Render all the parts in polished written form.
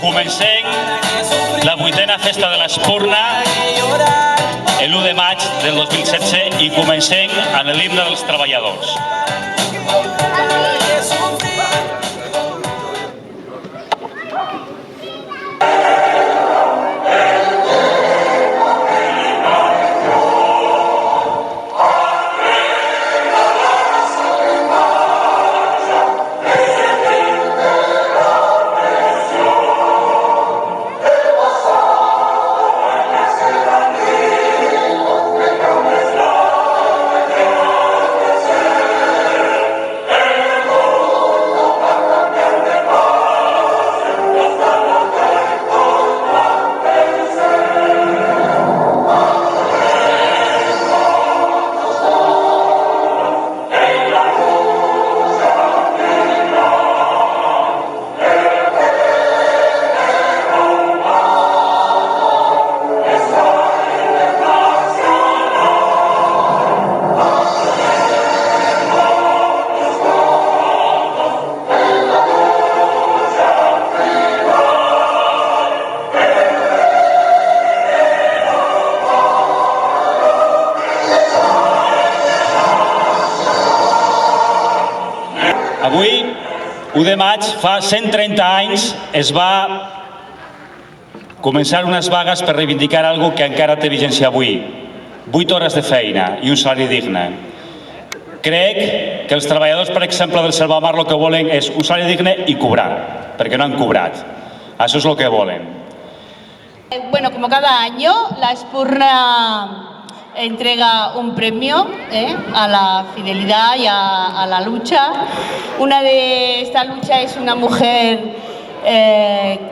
Comencem la 8a festa de l'Espurna l'1 de maig del 2016 i comencem amb l'himne dels treballadors. Avui, 1 de maig, fa 130 anys, es va començar unes vagues per reivindicar alguna que encara té vigència avui. 8 hores de feina i un salari digne. Crec que els treballadors, per exemple, del Selvamar el que volen és un salari digne i cobrar, perquè no han cobrat. Això és el que volen. Bueno, como cada año, la Espurna entrega un premio a la fidelidad y a la lucha. Una de esta lucha es una mujer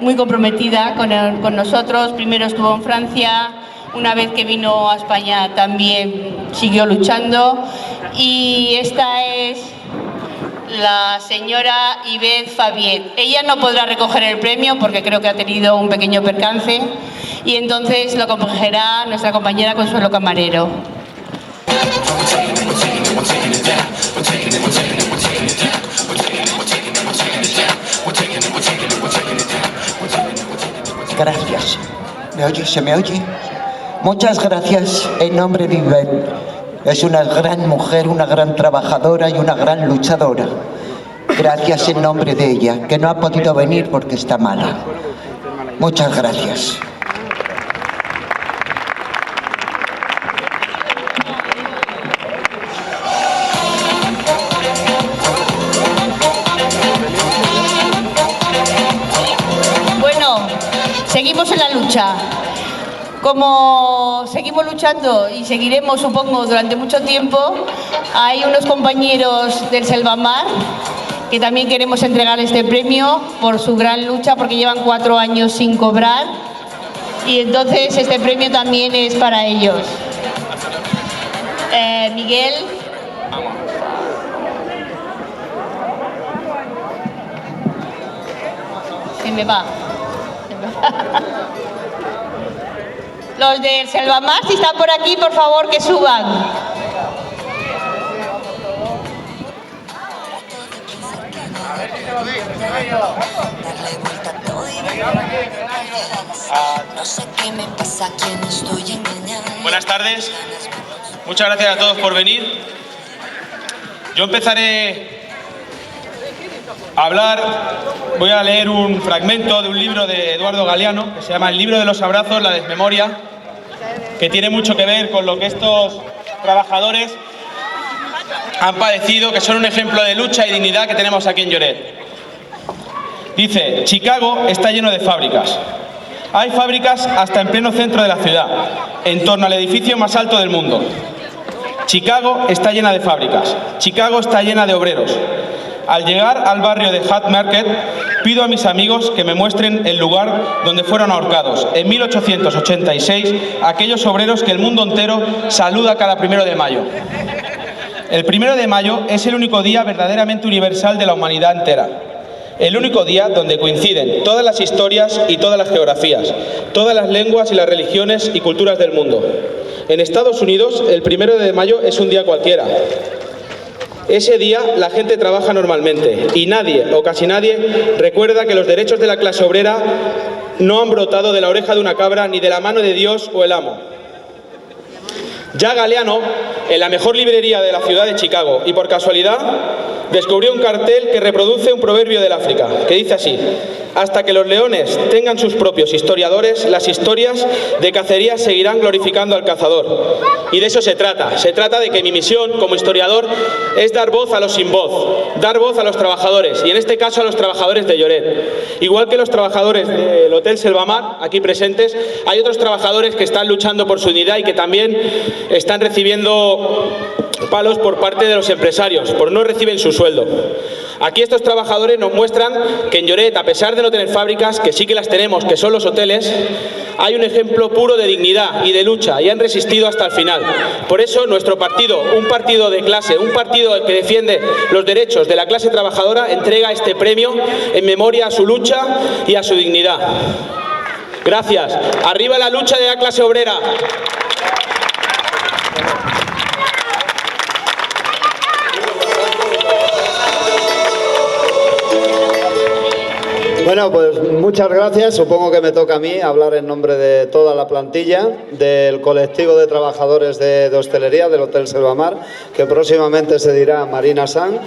muy comprometida con nosotros. Primero estuvo en Francia, una vez que vino a España también siguió luchando. Y esta es la señora Yvette Fabiet. Ella no podrá recoger el premio porque creo que ha tenido un pequeño percance y entonces lo recogerá nuestra compañera Consuelo Camarero. Gracias. ¿Me oye? ¿Se me oye? Muchas gracias en nombre de Yvette. Es una gran mujer, una gran trabajadora y una gran luchadora. Gracias en nombre de ella, que no ha podido venir porque está mala. Muchas gracias. Bueno, seguimos en la lucha. Como seguimos luchando y seguiremos, supongo, durante mucho tiempo, hay unos compañeros del Selvamar que también queremos entregar este premio por su gran lucha, porque llevan 4 años sin cobrar y entonces este premio también es para ellos. Miguel. Se me va. Los del Selvamar, si están por aquí, por favor, que suban. Buenas tardes. Muchas gracias a todos por venir. Yo empezaré a hablar, voy a leer un fragmento de un libro de Eduardo Galeano que se llama El libro de los abrazos, la desmemoria, que tiene mucho que ver con lo que estos trabajadores han padecido, que son un ejemplo de lucha y dignidad que tenemos aquí en Lloret. Dice: Chicago está lleno de fábricas. Hay fábricas hasta en pleno centro de la ciudad, en torno al edificio más alto del mundo. Chicago está llena de fábricas. Chicago está llena de obreros. Al llegar al barrio de Hat Market, pido a mis amigos que me muestren el lugar donde fueron ahorcados, en 1886, aquellos obreros que el mundo entero saluda cada 1 de mayo. El 1 de mayo es el único día verdaderamente universal de la humanidad entera. El único día donde coinciden todas las historias y todas las geografías, todas las lenguas y las religiones y culturas del mundo. En Estados Unidos, el 1 de mayo es un día cualquiera. Ese día la gente trabaja normalmente y nadie o casi nadie recuerda que los derechos de la clase obrera no han brotado de la oreja de una cabra ni de la mano de Dios o el amo. Ya Galeano, en la mejor librería de la ciudad de Chicago y por casualidad, descubrió un cartel que reproduce un proverbio del África, que dice así: hasta que los leones tengan sus propios historiadores, las historias de cacería seguirán glorificando al cazador. Y de eso se trata de que mi misión como historiador es dar voz a los sin voz, dar voz a los trabajadores, y en este caso a los trabajadores de Lloret. Igual que los trabajadores del Hotel Selvamar, aquí presentes, hay otros trabajadores que están luchando por su dignidad y que también están recibiendo palos por parte de los empresarios, por no reciben su sueldo. Aquí estos trabajadores nos muestran que en Lloret, a pesar de no tener fábricas, que sí que las tenemos, que son los hoteles, hay un ejemplo puro de dignidad y de lucha, y han resistido hasta el final. Por eso nuestro partido, un partido de clase, un partido que defiende los derechos de la clase trabajadora, entrega este premio en memoria a su lucha y a su dignidad. Gracias. Arriba la lucha de la clase obrera. Bueno, pues muchas gracias. Supongo que me toca a mí hablar en nombre de toda la plantilla del colectivo de trabajadores de hostelería del Hotel Selvamar, que próximamente se dirá Marina San.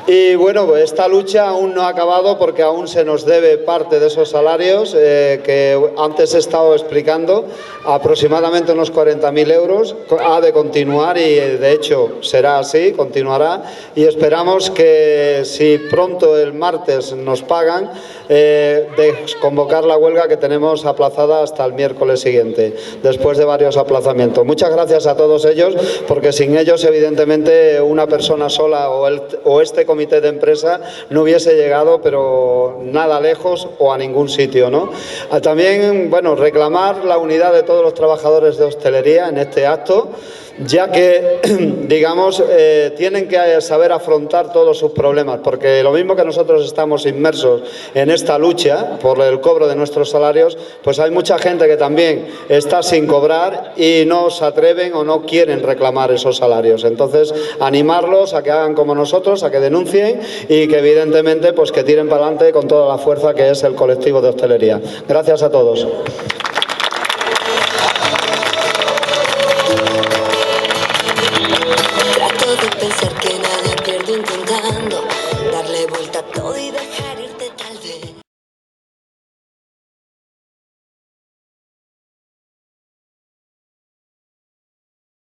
Y bueno, pues esta lucha aún no ha acabado porque aún se nos debe parte de esos salarios que antes he estado explicando, aproximadamente unos 40.000 euros. Ha de continuar y de hecho será así, continuará, y esperamos que si pronto el martes nos pagan, de convocar la huelga que tenemos aplazada hasta el miércoles siguiente, después de varios aplazamientos. Muchas gracias a todos ellos, porque sin ellos evidentemente una persona sola o este comité de empresa no hubiese llegado, pero nada lejos o a ningún sitio, ¿no? También, bueno, reclamar la unidad de todos los trabajadores de hostelería en este acto, ya que, digamos, tienen que saber afrontar todos sus problemas, porque lo mismo que nosotros estamos inmersos en esta lucha por el cobro de nuestros salarios, pues hay mucha gente que también está sin cobrar y no se atreven o no quieren reclamar esos salarios. Entonces, animarlos a que hagan como nosotros, a que denuncien y que evidentemente pues que tiren para adelante con toda la fuerza que es el colectivo de hostelería. Gracias a todos.